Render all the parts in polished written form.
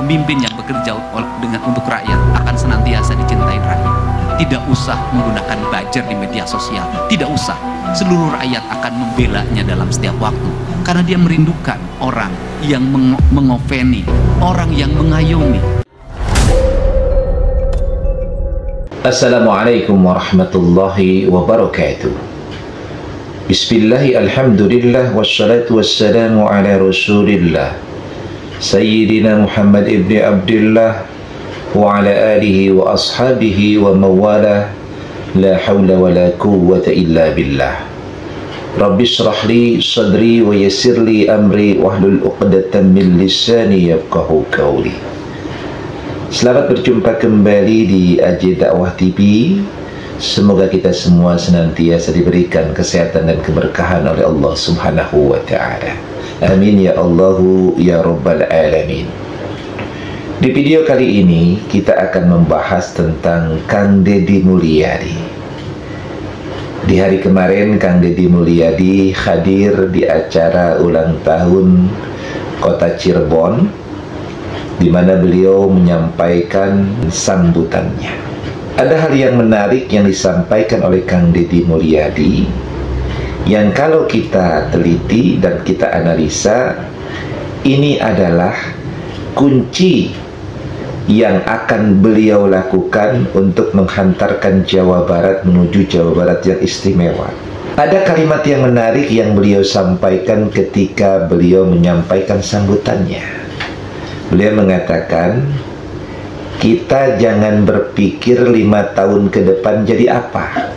pemimpin yang bekerja untuk rakyat akan senantiasa dicintai rakyat. Tidak usah menggunakan buzzer di media sosial, tidak usah. Seluruh rakyat akan membelanya dalam setiap waktu, karena dia merindukan orang yang mengopeni, orang yang mengayomi. Assalamualaikum warahmatullahi wabarakatuh. Bismillahi alhamdulillah wassalatu wassalamu ala rasulillah Sayyidina Muhammad ibn Abdullah wa ala alihi wa ashabihi wa mawalah. La hawla wa la quwwata illa billah. Rabbi shrah li sadri wa yassir li amri wahlul uqdatan min lisani yafqahu qawli. Selamat berjumpa kembali di AJ Dakwah TV. Semoga kita semua senantiasa diberikan kesehatan dan keberkahan oleh Allah Subhanahu wa ta'ala. Amin ya Allahu ya Rabbal Alamin. Di video kali ini kita akan membahas tentang Kang Deddy Mulyadi. Di hari kemarin Kang Deddy Mulyadi hadir di acara ulang tahun Kota Cirebon, di mana beliau menyampaikan sambutannya. Ada hal yang menarik yang disampaikan oleh Kang Deddy Mulyadi, yang kalau kita teliti dan kita analisa, ini adalah kunci yang akan beliau lakukan untuk menghantarkan Jawa Barat menuju Jawa Barat yang istimewa. Ada kalimat yang menarik yang beliau sampaikan ketika beliau menyampaikan sambutannya. Beliau mengatakan, kita jangan berpikir 5 tahun ke depan jadi apa,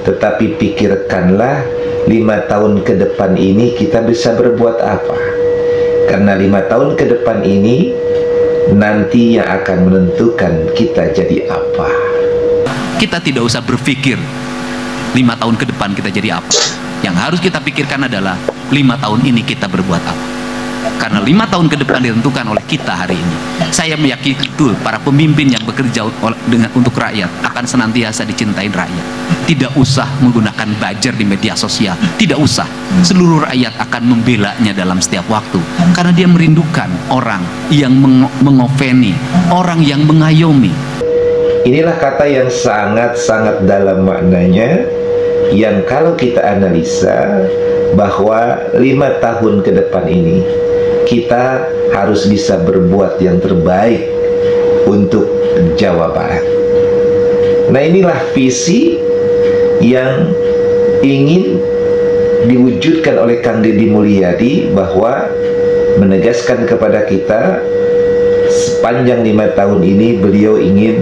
tetapi pikirkanlah 5 tahun ke depan ini kita bisa berbuat apa. Karena 5 tahun ke depan ini nanti yang akan menentukan kita jadi apa. Kita tidak usah berpikir 5 tahun ke depan kita jadi apa. Yang harus kita pikirkan adalah 5 tahun ini kita berbuat apa. Karena 5 tahun ke depan ditentukan oleh kita hari ini. Saya meyakini betul para pemimpin yang bekerja untuk rakyat akan senantiasa dicintai rakyat. Tidak usah menggunakan buzzer di media sosial, tidak usah. Seluruh rakyat akan membelanya dalam setiap waktu, karena dia merindukan orang yang mengopeni, orang yang mengayomi. Inilah kata yang sangat-sangat dalam maknanya, yang kalau kita analisa bahwa 5 tahun ke depan ini kita harus bisa berbuat yang terbaik untuk Jawa Barat. Nah, inilah visi yang ingin diwujudkan oleh Kang Deddy Mulyadi, bahwa menegaskan kepada kita sepanjang 5 tahun ini beliau ingin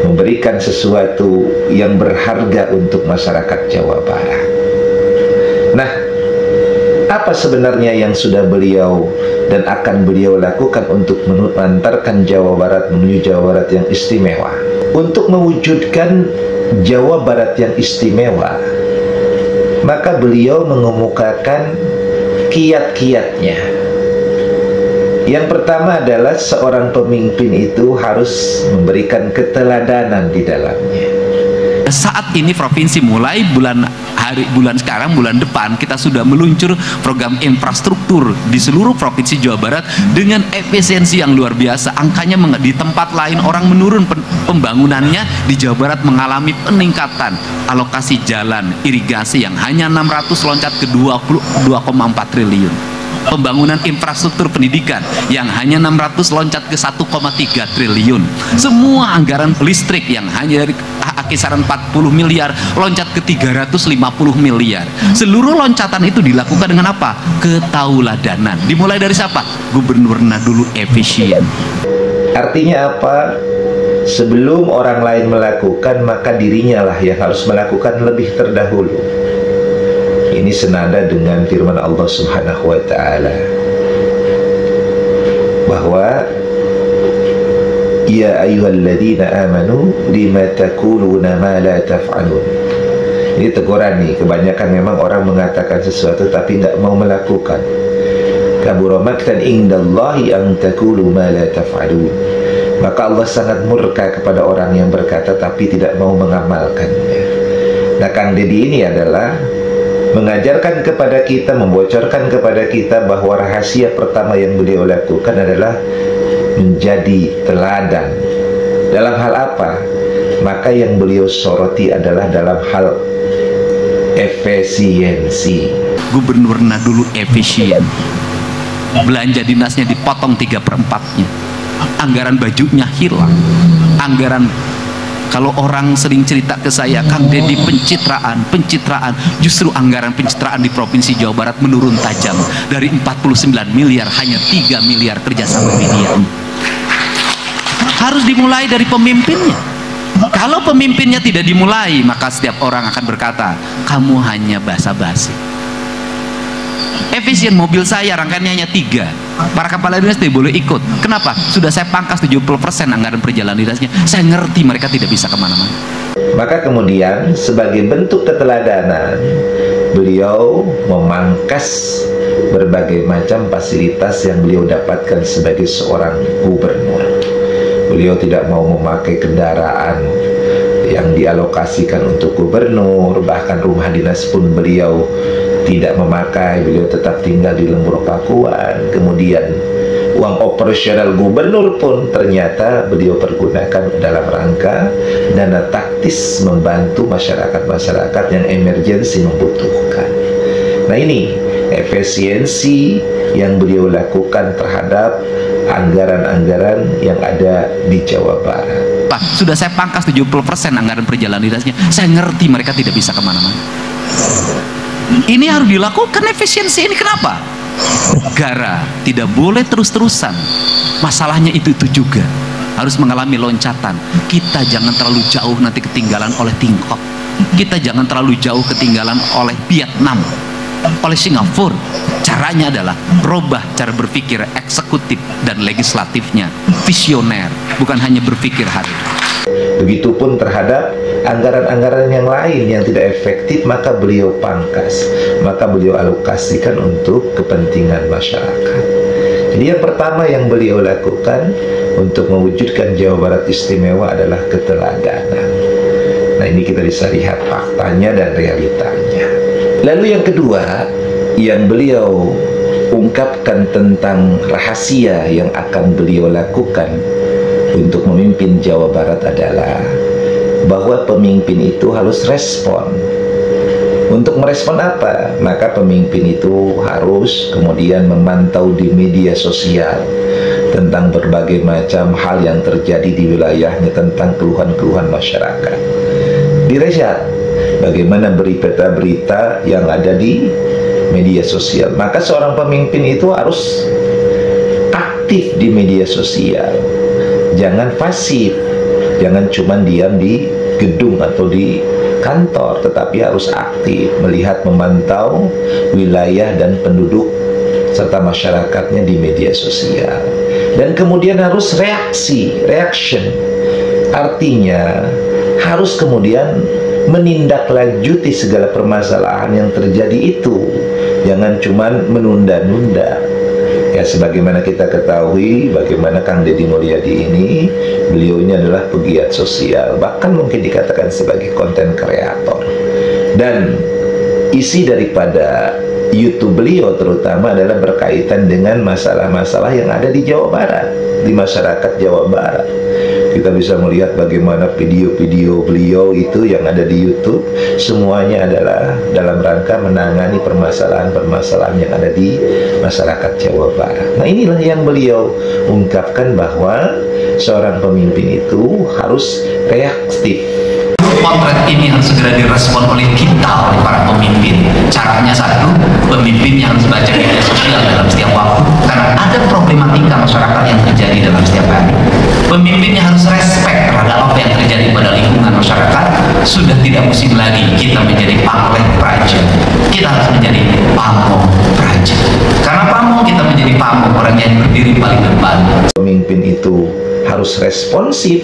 memberikan sesuatu yang berharga untuk masyarakat Jawa Barat. Nah, apa sebenarnya yang sudah beliau dan akan beliau lakukan untuk mengantarkan Jawa Barat menuju Jawa Barat yang istimewa? Untuk mewujudkan Jawa Barat yang istimewa, maka beliau mengemukakan kiat-kiatnya. Yang pertama adalah seorang pemimpin itu harus memberikan keteladanan di dalamnya. Saat ini provinsi mulai bulan sekarang, bulan depan kita sudah meluncur program infrastruktur di seluruh provinsi Jawa Barat dengan efisiensi yang luar biasa. Angkanya di tempat lain orang menurun pembangunannya, di Jawa Barat mengalami peningkatan alokasi jalan irigasi yang hanya 600 loncat ke 2,4 triliun. Pembangunan infrastruktur pendidikan yang hanya 600 loncat ke 1,3 triliun. Semua anggaran listrik yang hanya dari kisaran 40 miliar loncat ke 350 miliar. Seluruh loncatan itu dilakukan dengan apa? Ketauladanan. Dimulai dari siapa? Gubernurnya dulu efisien. Artinya apa? Sebelum orang lain melakukan, maka dirinya lah yang harus melakukan lebih terdahulu. Ini senada dengan firman Allah Subhanahu wa ta'ala, bahwa ya ayyuhalladzina amanu lima taquluna ma la taf'alun. Ini teguran nih, kebanyakan memang orang mengatakan sesuatu tapi nggak mau melakukan. Kabura maqtan indallahi an taqulu ma la taf'alun. Maka Allah sangat murka kepada orang yang berkata tapi tidak mau mengamalkannya. Nah, Kang Deddy ini adalah mengajarkan kepada kita, membocorkan kepada kita bahwa rahasia pertama yang beliau lakukan adalah menjadi teladan. Dalam hal apa? Maka yang beliau soroti adalah dalam hal efisiensi. Gubernur dulu efisien, belanja dinasnya dipotong 3/4-nya, anggaran bajunya hilang, anggaran. Kalau orang sering cerita ke saya, Kang Deddy, pencitraan, justru anggaran pencitraan di Provinsi Jawa Barat menurun tajam dari 49 miliar hanya 3 miliar kerjasama media. Harus dimulai dari pemimpinnya. Kalau pemimpinnya tidak dimulai, maka setiap orang akan berkata, kamu hanya basa-basi. Efisien, mobil saya rangkaiannya hanya 3. Para kepala dinas tidak boleh ikut. Kenapa? Sudah saya pangkas 70% anggaran perjalanan dinasnya. Saya ngerti mereka tidak bisa kemana-mana. Maka kemudian sebagai bentuk keteladanan, beliau memangkas berbagai macam fasilitas yang beliau dapatkan sebagai seorang gubernur. Beliau tidak mau memakai kendaraan yang dialokasikan untuk gubernur, bahkan rumah dinas pun beliau tidak memakai. Beliau tetap tinggal di Lembur Pakuan. Kemudian uang operasional gubernur pun ternyata beliau pergunakan dalam rangka dana taktis membantu masyarakat-masyarakat yang emergensi membutuhkan. Nah, ini efisiensi yang beliau lakukan terhadap anggaran-anggaran yang ada di Jawa Barat. Pak, sudah saya pangkas 70% anggaran perjalanan dinasnya. Saya ngerti mereka tidak bisa kemana-mana. Ini harus dilakukan efisiensi ini. Kenapa? Negara tidak boleh terus-terusan. Masalahnya itu juga harus mengalami loncatan. Kita jangan terlalu jauh nanti ketinggalan oleh Tiongkok. Kita jangan terlalu jauh ketinggalan oleh Vietnam, oleh Singapura. Caranya adalah berubah cara berpikir eksekutif dan legislatifnya, visioner, bukan hanya berpikir hari. Begitupun terhadap anggaran-anggaran yang lain yang tidak efektif, maka beliau pangkas, maka beliau alokasikan untuk kepentingan masyarakat. Jadi yang pertama yang beliau lakukan untuk mewujudkan Jawa Barat istimewa adalah keteladanan. Nah, ini kita bisa lihat faktanya dan realitanya. Lalu yang kedua yang beliau ungkapkan tentang rahasia yang akan beliau lakukan untuk memimpin Jawa Barat adalah bahwa pemimpin itu harus respon. Untuk merespon apa? Maka pemimpin itu harus kemudian memantau di media sosial tentang berbagai macam hal yang terjadi di wilayahnya, tentang keluhan-keluhan masyarakat. Diriset bagaimana berita-berita yang ada di media sosial. Maka seorang pemimpin itu harus aktif di media sosial. Jangan pasif, jangan cuma diam di gedung atau di kantor, tetapi harus aktif melihat, memantau wilayah dan penduduk serta masyarakatnya di media sosial. Dan kemudian harus reaction. Artinya harus kemudian menindaklanjuti segala permasalahan yang terjadi itu. Jangan cuma menunda-nunda. Ya, sebagaimana kita ketahui bagaimana Kang Deddy Mulyadi ini, beliau ini adalah pegiat sosial, bahkan mungkin dikatakan sebagai konten kreator. Dan isi daripada YouTube beliau terutama adalah berkaitan dengan masalah-masalah yang ada di Jawa Barat, di masyarakat Jawa Barat. Kita bisa melihat bagaimana video-video beliau itu yang ada di YouTube, semuanya adalah dalam rangka menangani permasalahan-permasalahan yang ada di masyarakat Jawa Barat. Nah, inilah yang beliau ungkapkan bahwa seorang pemimpin itu harus reaktif. Potret ini harus segera direspon oleh kita, oleh para pemimpin. Caranya satu, pemimpinnya harus baca media sosial dalam setiap waktu, karena ada problematika masyarakat yang terjadi dalam setiap hari. Pemimpinnya harus respect terhadap apa yang terjadi pada lingkungan masyarakat. Sudah tidak musim lagi kita menjadi pamreh praja. Kita harus menjadi pamong praja. Karena pamong kita menjadi pamong, orang yang berdiri paling depan. Pemimpin itu harus responsif,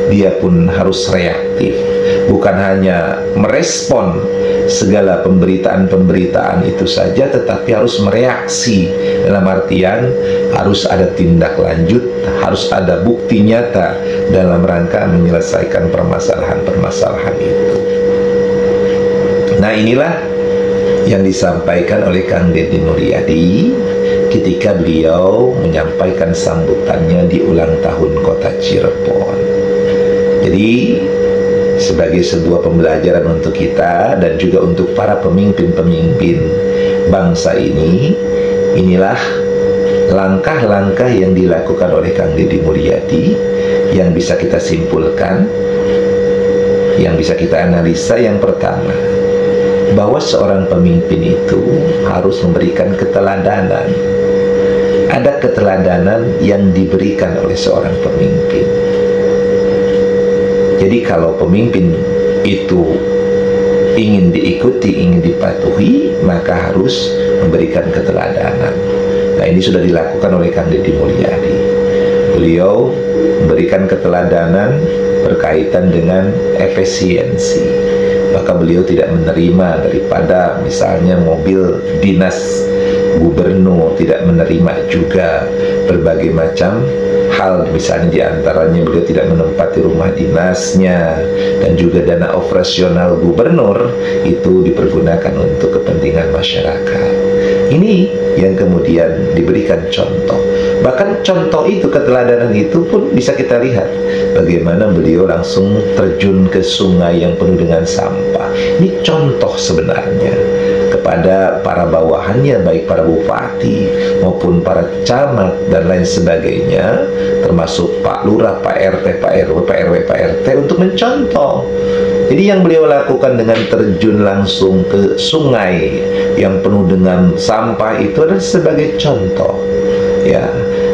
dia pun harus reaktif. Bukan hanya merespon segala pemberitaan-pemberitaan itu saja, tetapi harus mereaksi. Dalam artian harus ada tindak lanjut, harus ada bukti nyata dalam rangka menyelesaikan permasalahan-permasalahan itu. Nah, inilah yang disampaikan oleh Kang Deddy Mulyadi. ketika beliau menyampaikan sambutannya di ulang tahun kota Cirebon. Jadi sebagai sebuah pembelajaran untuk kita dan juga untuk para pemimpin-pemimpin bangsa ini, inilah langkah-langkah yang dilakukan oleh Kang Deddy Mulyadi yang bisa kita simpulkan, yang bisa kita analisa. Yang pertama, bahwa seorang pemimpin itu harus memberikan keteladanan. Ada keteladanan yang diberikan oleh seorang pemimpin. Jadi kalau pemimpin itu ingin diikuti, ingin dipatuhi, maka harus memberikan keteladanan. Nah, ini sudah dilakukan oleh Kang Deddy Mulyadi. Beliau memberikan keteladanan berkaitan dengan efisiensi. Maka beliau tidak menerima daripada misalnya mobil dinas gubernur, tidak menerima juga berbagai macam hal, misalnya diantaranya beliau tidak menempati rumah dinasnya, dan juga dana operasional gubernur itu dipergunakan untuk kepentingan masyarakat. Ini yang kemudian diberikan contoh. Bahkan contoh itu, keteladanan itu pun bisa kita lihat bagaimana beliau langsung terjun ke sungai yang penuh dengan sampah. Ini contoh sebenarnya kepada para bawahannya, baik para bupati maupun para camat dan lain sebagainya, termasuk Pak Lurah, Pak RT, Pak RW, Pak RW, Pak RT, untuk mencontoh. Jadi yang beliau lakukan dengan terjun langsung ke sungai yang penuh dengan sampah itu adalah sebagai contoh, ya,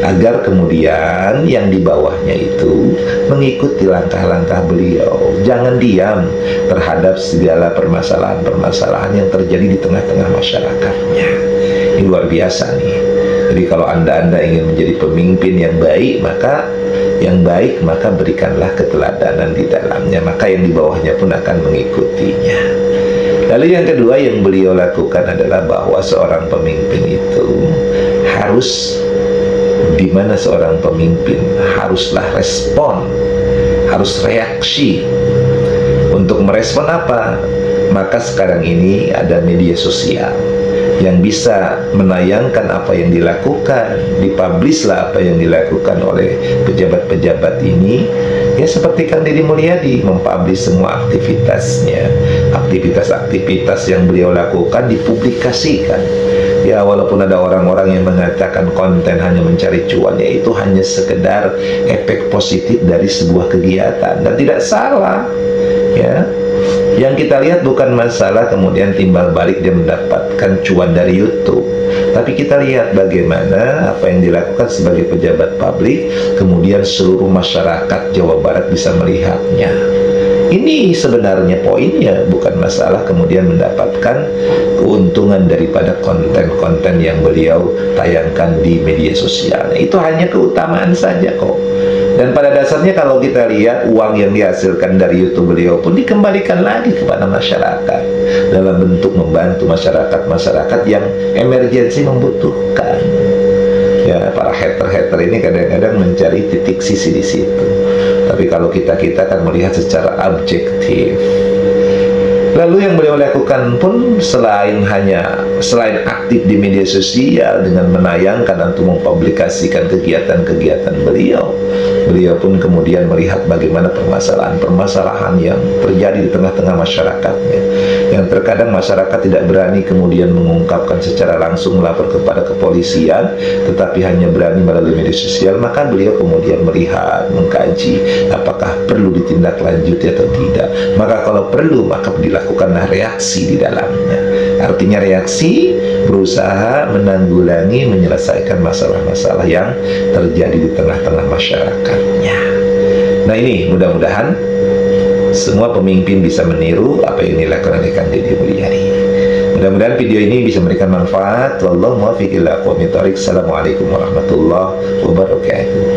agar kemudian yang di bawahnya itu mengikuti langkah-langkah beliau. Jangan diam terhadap segala permasalahan-permasalahan yang terjadi di tengah-tengah masyarakatnya. Ini luar biasa nih. Jadi kalau anda ingin menjadi pemimpin yang baik, maka berikanlah keteladanan di dalamnya, maka yang di bawahnya pun akan mengikutinya. Lalu yang kedua yang beliau lakukan adalah bahwa seorang pemimpin itu harus, di mana seorang pemimpin haruslah respon, harus reaksi. Untuk merespon apa? Maka sekarang ini ada media sosial yang bisa menayangkan apa yang dilakukan, dipublishlah apa yang dilakukan oleh pejabat-pejabat ini. Ya, seperti Kang Deddy Mulyadi mempublish semua aktivitasnya, aktivitas-aktivitas yang beliau lakukan dipublikasikan. Ya, walaupun ada orang-orang yang mengatakan konten hanya mencari cuan, ya itu hanya sekedar efek positif dari sebuah kegiatan, dan tidak salah. Ya, yang kita lihat bukan masalah kemudian timbal balik dia mendapatkan cuan dari YouTube, tapi kita lihat bagaimana apa yang dilakukan sebagai pejabat publik, kemudian seluruh masyarakat Jawa Barat bisa melihatnya. Ini sebenarnya poinnya, bukan masalah kemudian mendapatkan keuntungan daripada konten-konten yang beliau tayangkan di media sosial. Itu hanya keutamaan saja kok. Dan pada dasarnya kalau kita lihat, uang yang dihasilkan dari YouTube beliau pun dikembalikan lagi kepada masyarakat dalam bentuk membantu masyarakat yang emergensi membutuhkan. Ya, para hater-hater ini kadang-kadang mencari titik sisi di situ. Tapi kalau kita akan melihat secara objektif. Lalu yang beliau lakukan pun selain aktif di media sosial dengan menayangkan atau mempublikasikan kegiatan-kegiatan beliau pun kemudian melihat bagaimana permasalahan-permasalahan yang terjadi di tengah-tengah masyarakatnya, yang terkadang masyarakat tidak berani kemudian mengungkapkan secara langsung, melapor kepada kepolisian, tetapi hanya berani melalui media sosial. Maka beliau kemudian melihat, mengkaji apakah perlu ditindaklanjuti atau tidak. Maka kalau perlu, maka dilakukanlah reaksi di dalamnya. Artinya reaksi berusaha menanggulangi, menyelesaikan masalah-masalah yang terjadi di tengah-tengah masyarakatnya. Nah, ini mudah-mudahan semua pemimpin bisa meniru apa yang dilakukan oleh Kang Deddy Mulyadi. Mudah-mudahan video ini bisa memberikan manfaat. Wallahu muwaffiq ila aqwamit thoriq. Assalamualaikum warahmatullahi wabarakatuh.